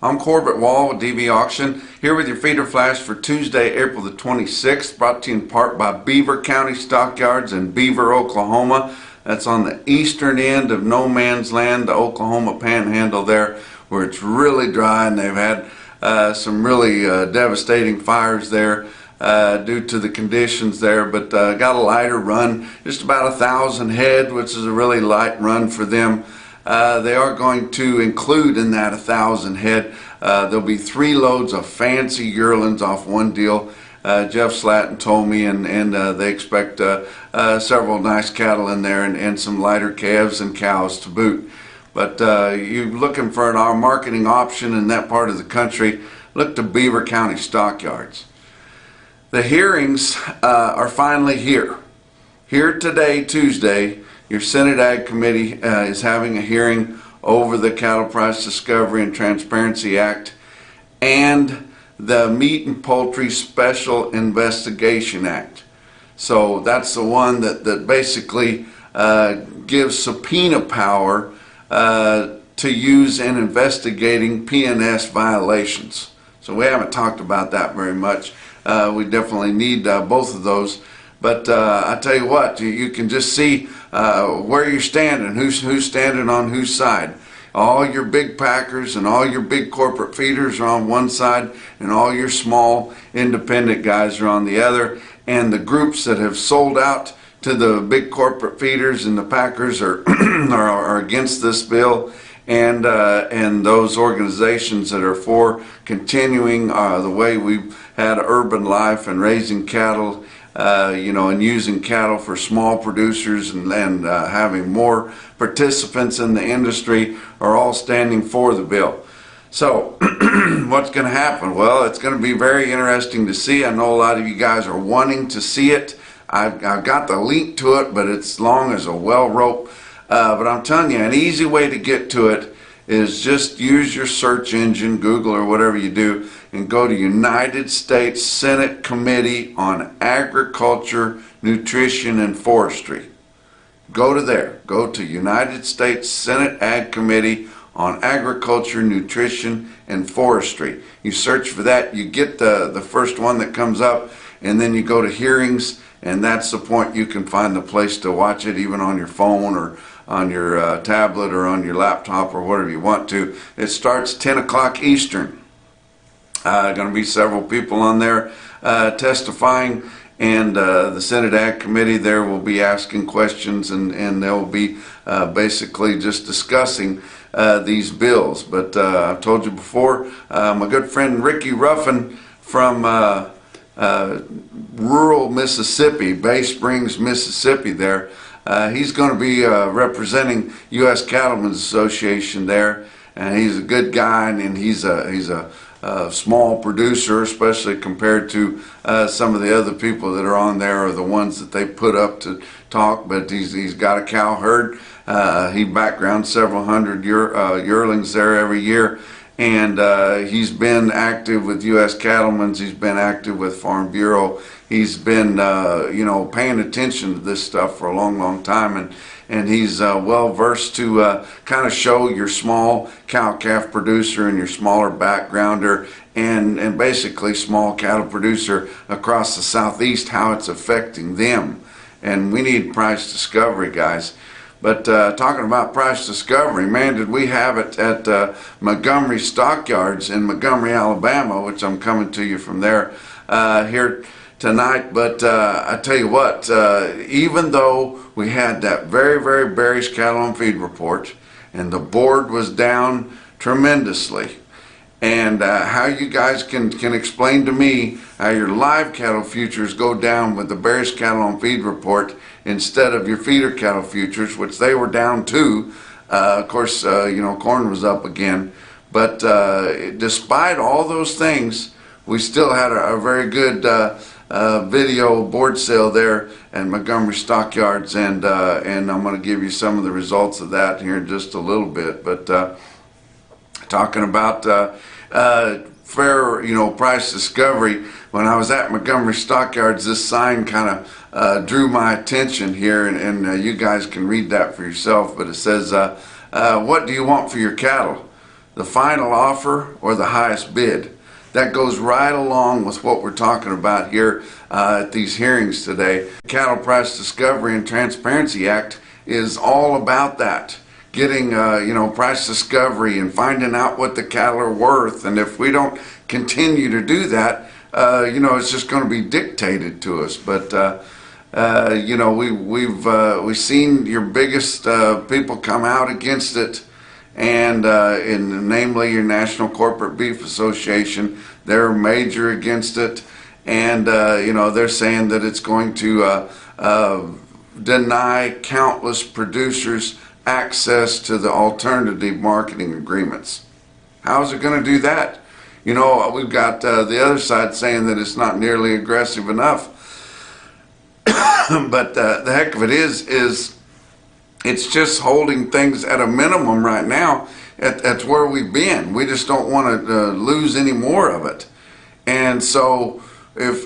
I'm Corbett Wall with DV Auction, here with your feeder flash for Tuesday, April the 26th, brought to you in part by Beaver County Stockyards in Beaver, Oklahoma. That's on the eastern end of no man's land, the Oklahoma Panhandle there, where it's really dry, and they've had some really devastating fires there due to the conditions there, but got a lighter run, just about 1,000 head, which is a really light run for them. They are going to include in that 1,000 head. There'll be 3 loads of fancy yearlings off one deal. Jeff Slatton told me, and they expect several nice cattle in there, and some lighter calves and cows to boot. But you're looking for our marketing option in that part of the country, look to Beaver County Stockyards. The hearings are finally here. Here today, Tuesday, your Senate Ag Committee is having a hearing over the Cattle Price Discovery and Transparency Act and the Meat and Poultry Special Investigation Act. So that's the one that basically gives subpoena power to use in investigating P&S violations. So we haven't talked about that very much. We definitely need both of those. But I tell you what, you can just see where you're standing, who's standing on whose side. All your big packers and all your big corporate feeders are on one side, and all your small independent guys are on the other. And the groups that have sold out to the big corporate feeders and the packers are are against this bill. And those organizations that are for continuing the way we've had urban life and raising cattle, and using cattle for small producers and having more participants in the industry are all standing for the bill. So what's going to happen? Well, it's going to be very interesting to see. I know a lot of you guys are wanting to see it. I've got the link to it, but it's long as a well rope. But I'm telling you, an easy way to get to it is just use your search engine, Google or whatever you do, and go to United States Senate Committee on Agriculture, Nutrition, and Forestry. Go to there. Go to United States Senate Ag Committee on Agriculture, Nutrition, and Forestry. You search for that, you get the first one that comes up, and then you go to hearings, and that's the point you can find the place to watch it, even on your phone or on your tablet or on your laptop or whatever you want to. It starts 10 o'clock Eastern. Going to be several people on there testifying, and the Senate Ag Committee there will be asking questions, and they'll be basically just discussing these bills. But I've told you before, my good friend Ricky Ruffin from rural Mississippi, Bay Springs, Mississippi there, he's going to be representing U.S. Cattlemen's Association there, and he's a good guy, and he's a small producer, especially compared to some of the other people that are on there, or the ones that they put up to talk. But he's got a cow herd. He backgrounds several hundred yearlings there every year, and he's been active with U.S. Cattlemen's. He's been active with Farm Bureau. He's been paying attention to this stuff for a long time, and he's well versed to kind of show your small cow-calf producer and your smaller backgrounder and basically small cattle producer across the southeast how it's affecting them. And we need price discovery, guys. But talking about price discovery, man, did we have it at Montgomery Stockyards in Montgomery, Alabama, which I'm coming to you from there here tonight. But I tell you what, even though we had that very bearish cattle on feed report, and the board was down tremendously, and how you guys can explain to me how your live cattle futures go down with the bearish cattle on feed report instead of your feeder cattle futures, which they were down too. Of course, corn was up again. But despite all those things, we still had a very good video board sale there at Montgomery Stockyards, and I'm going to give you some of the results of that here in just a little bit. But talking about fair, price discovery, when I was at Montgomery Stockyards, this sign kind of drew my attention here, and you guys can read that for yourself. But it says, "What do you want for your cattle? the final offer or the highest bid. That goes right along with what we're talking about here at these hearings today. The Cattle Price Discovery and Transparency Act is all about that. Getting, price discovery and finding out what the cattle are worth. And if we don't continue to do that, it's just going to be dictated to us. But, we've seen your biggest people come out against it. And namely your National Corporate Beef Association, they're major against it, and they're saying that it's going to deny countless producers access to the alternative marketing agreements. How is it going to do that? We've got the other side saying that it's not nearly aggressive enough, but the heck of it is it's just holding things at a minimum right now. That's where we've been. We just don't want to lose any more of it. And so if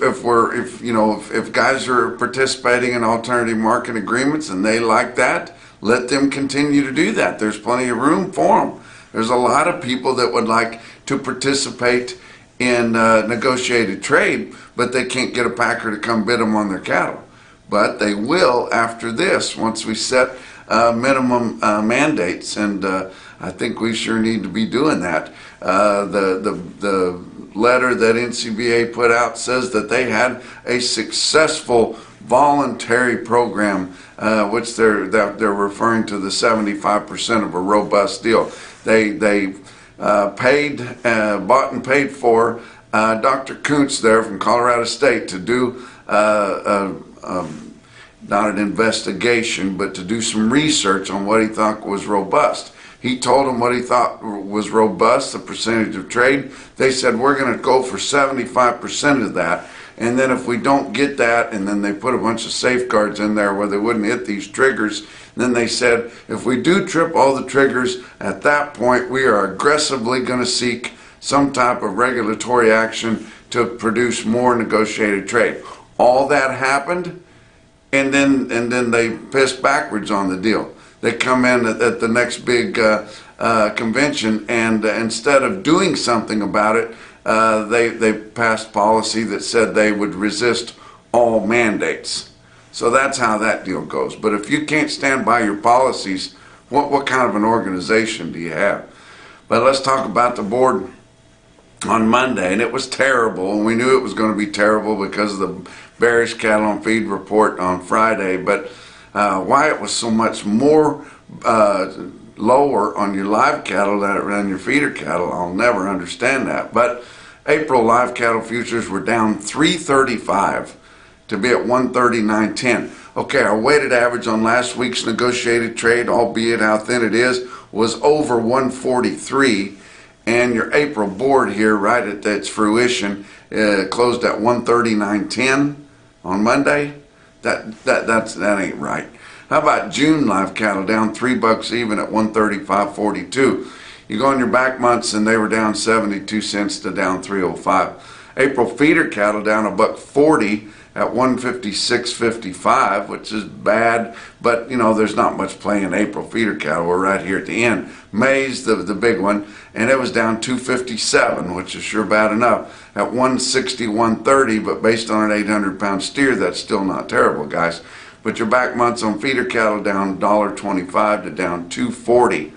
guys are participating in alternative market agreements and they like that, let them continue to do that. There's plenty of room for them. There's a lot of people that would like to participate in negotiated trade, but they can't get a packer to come bid them on their cattle. But they will after this, once we set minimum mandates, and I think we sure need to be doing that. The letter that NCBA put out says that they had a successful voluntary program, which they're referring to the 75% of a robust deal. They bought and paid for Dr. Kuntz there from Colorado State to do not an investigation, but to do some research on what he thought was robust. He told them what he thought was robust, the percentage of trade. They said, we're going to go for 75% of that. And then if we don't get that, and then they put a bunch of safeguards in there where they wouldn't hit these triggers. Then they said, if we do trip all the triggers, at that point we are aggressively going to seek some type of regulatory action to produce more negotiated trade. All that happened, and then they pissed backwards on the deal. They come in at the next big convention, and instead of doing something about it, they passed policy that said they would resist all mandates. So that's how that deal goes. But if you can't stand by your policies, what kind of an organization do you have? But let's talk about the board on Monday, and it was terrible, and we knew it was going to be terrible because of the bearish cattle on feed report on Friday. But why it was so much more lower on your live cattle than your feeder cattle, I'll never understand that. But April live cattle futures were down 335 to be at 139.10. Okay, our weighted average on last week's negotiated trade, albeit how thin it is, was over 143. And your April board here, right at its fruition, closed at 139.10 on Monday. That ain't right. How about June live cattle down $3 even at 135.42? You go on your back months and they were down 72 cents to down 305. April feeder cattle down $1.40 at 156.55, which is bad, but there's not much play in April feeder cattle. We're right here at the end. Maize, the big one, and it was down 257, which is sure bad enough, at 161.30, but based on an 800-pound steer, that's still not terrible, guys. But your back months on feeder cattle down $1.25 to down $2.40.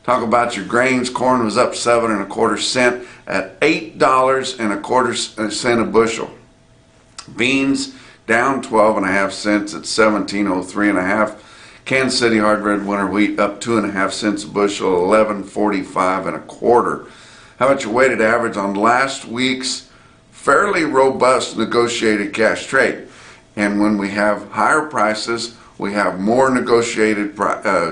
Talk about your grains. Corn was up 7 1/4 cents at $8 1/4 a bushel. Beans down 12 1/2 cents at 17.03 1/2. Kansas City hard red winter wheat up 2 1/2 cents a bushel, 11.45 1/4. How about your weighted average on last week's fairly robust negotiated cash trade? And when we have higher prices, we have more negotiated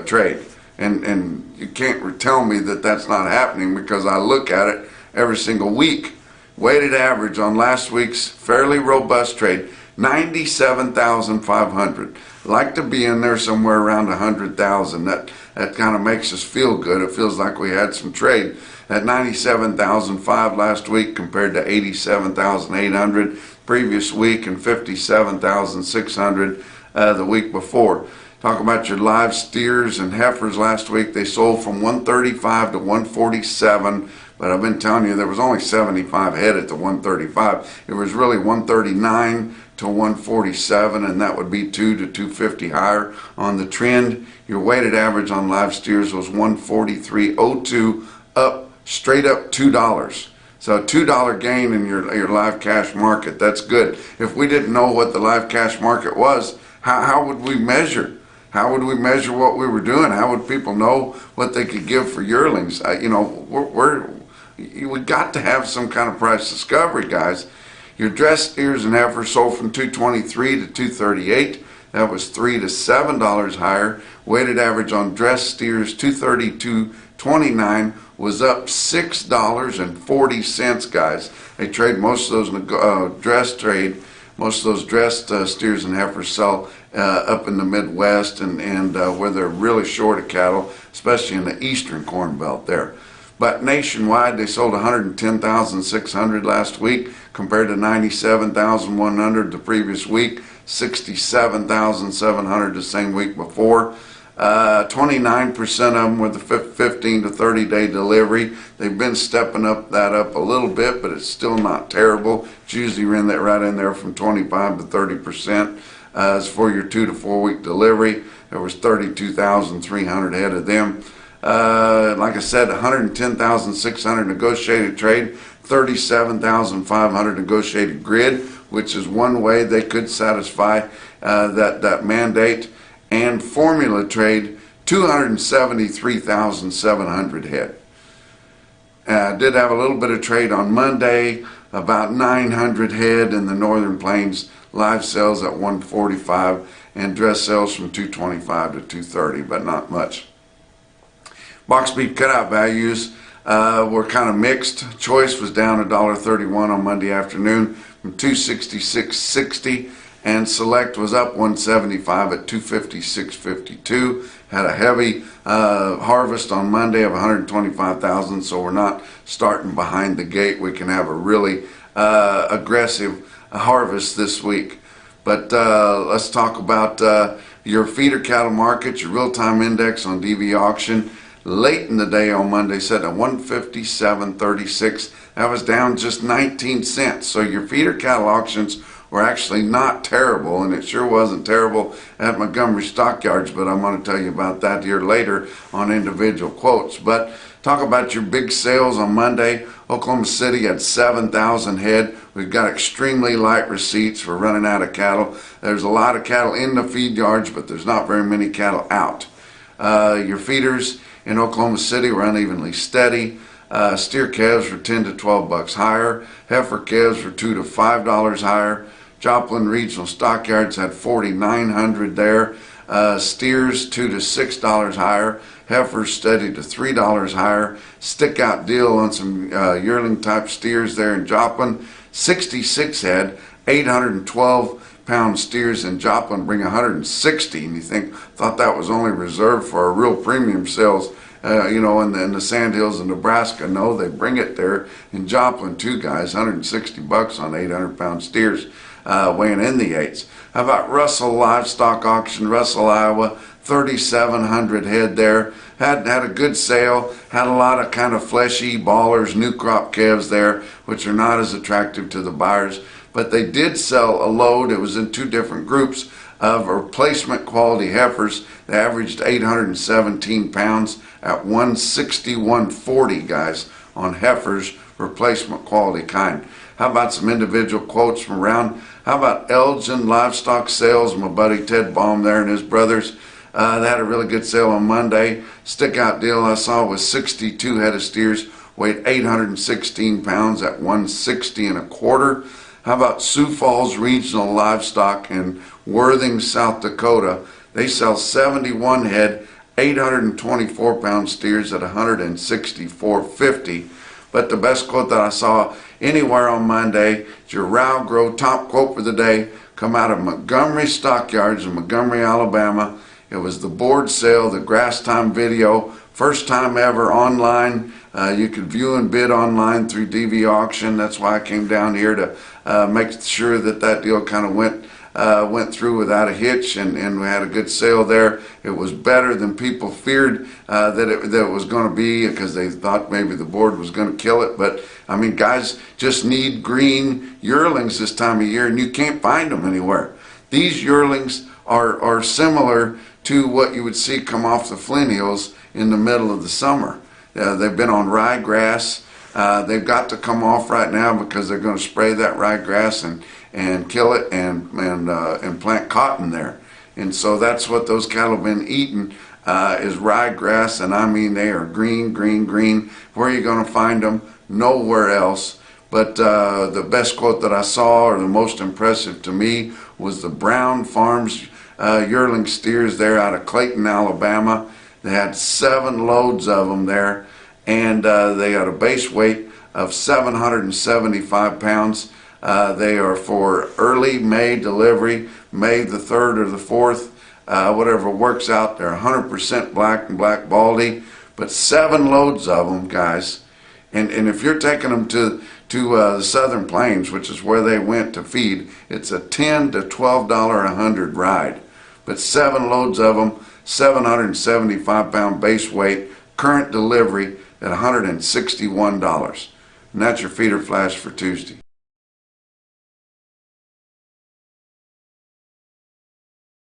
trade. And you can't tell me that that's not happening, because I look at it every single week. Weighted average on last week's fairly robust trade, 97,500. Like to be in there somewhere around 100,000. That kind of makes us feel good. It feels like we had some trade. At 97,005 last week compared to 87,800 previous week and 57,600 the week before. Talk about your live steers and heifers last week. They sold from 135 to 147, but I've been telling you there was only 75 head at the 135. It was really 139 to 147, and that would be 2 to 250 higher on the trend. Your weighted average on live steers was 143.02, up straight up $2. So a $2 gain in your live cash market. That's good. If we didn't know what the live cash market was, how would we measure? How would we measure what we were doing? How would people know what they could give for yearlings? We got to have some kind of price discovery, guys. Your dressed steers and heifers sold from 223 to 238. That was $3 to $7 higher. Weighted average on dressed steers 230 to 29 was up $6.40, guys. They trade most of those dressed steers and heifers sell up in the Midwest and where they're really short of cattle, especially in the eastern corn belt there. But nationwide, they sold 110,600 last week compared to 97,100 the previous week, 67,700 the same week before. 29% of them were the 15 to 30 day delivery. They've been stepping that up a little bit, but it's still not terrible. It's usually right in there from 25 to 30%. As for your 2 to 4 week delivery, there was 32,300 head of them. Like I said, 110,600 negotiated trade, 37,500 negotiated grid, which is one way they could satisfy that mandate. And formula trade, 273,700 head. Did have a little bit of trade on Monday, about 900 head in the Northern Plains, live sales at 145, and dress sales from 225 to 230, but not much. Box beef cutout values were kind of mixed. Choice was down $1.31 on Monday afternoon from 266.60. And select was up 175 at 256.52. Had a heavy harvest on Monday of 125,000, so we're not starting behind the gate. We can have a really aggressive harvest this week. But let's talk about your feeder cattle market. Your real-time index on DV auction late in the day on Monday set at 157.36. That was down just 19 cents. So your feeder cattle auctions were actually not terrible, and it sure wasn't terrible at Montgomery Stockyards, but I'm going to tell you about that here later on individual quotes. But talk about your big sales on Monday. Oklahoma City had 7,000 head. We've got extremely light receipts. We're running out of cattle. There's a lot of cattle in the feed yards, but there's not very many cattle out. Your feeders in Oklahoma City were unevenly steady. Steer calves were 10 to 12 bucks higher. Heifer calves were $2 to $5 higher. Joplin Regional Stockyards had 4,900 there. Steers $2 to $6 higher. Heifers steady to $3 higher. Stick out deal on some yearling type steers there in Joplin. 66 head, 812 pound steers in Joplin bring 160, and you thought that was only reserved for a real premium sales. In the Sandhills of Nebraska. No, they bring it there in Joplin too, guys. 160 bucks on 800 pound steers weighing in the eights. How about Russell Livestock Auction, Russell, Iowa? 3,700 head there. Had a good sale. Had a lot of kind of fleshy ballers, new crop calves there, which are not as attractive to the buyers. But they did sell a load. It was in two different groups of replacement quality heifers. They averaged 817 pounds at 161.40, guys, on heifers, replacement quality kind. How about some individual quotes from around? How about Elgin Livestock Sales? My buddy Ted Baum there and his brothers. They had a really good sale on Monday. Stick out deal I saw was 62 head of steers, weighed 816 pounds at 160.25. How about Sioux Falls Regional Livestock in Worthing, South Dakota? They sell 71 head, 824 pound steers at 164.50. But the best quote that I saw anywhere on Monday is your Row Grow top quote for the day, come out of Montgomery Stockyards in Montgomery, Alabama. It was the board sale, the grass time video, first time ever online. You could view and bid online through DV Auction. That's why I came down here to make sure that deal kind of went went through without a hitch, and we had a good sale there. It was better than people feared that it was going to be, because they thought maybe the board was going to kill it. But I mean, guys just need green yearlings this time of year, and you can't find them anywhere. These yearlings are similar to what you would see come off the Flint Hills in the middle of the summer. They've been on ryegrass. They've got to come off right now because they're going to spray that ryegrass and kill it and plant cotton there. And so that's what those cattle have been eating, is ryegrass, and I mean they are green, green, green. Where are you going to find them? Nowhere else. But the best quote that I saw, or the most impressive to me, was the Brown Farms yearling steers there out of Clayton, Alabama. They had 7 loads of them there, and they had a base weight of 775 pounds. They are for early May delivery, May the 3rd or the 4th, whatever works out. They're 100% black and black baldy, but 7 loads of them, guys. And if you're taking them to the Southern Plains, which is where they went to feed, it's a $10 to $12 a hundred ride. But 7 loads of them, 775 pound base weight, current delivery at $161. And that's your feeder flash for Tuesday.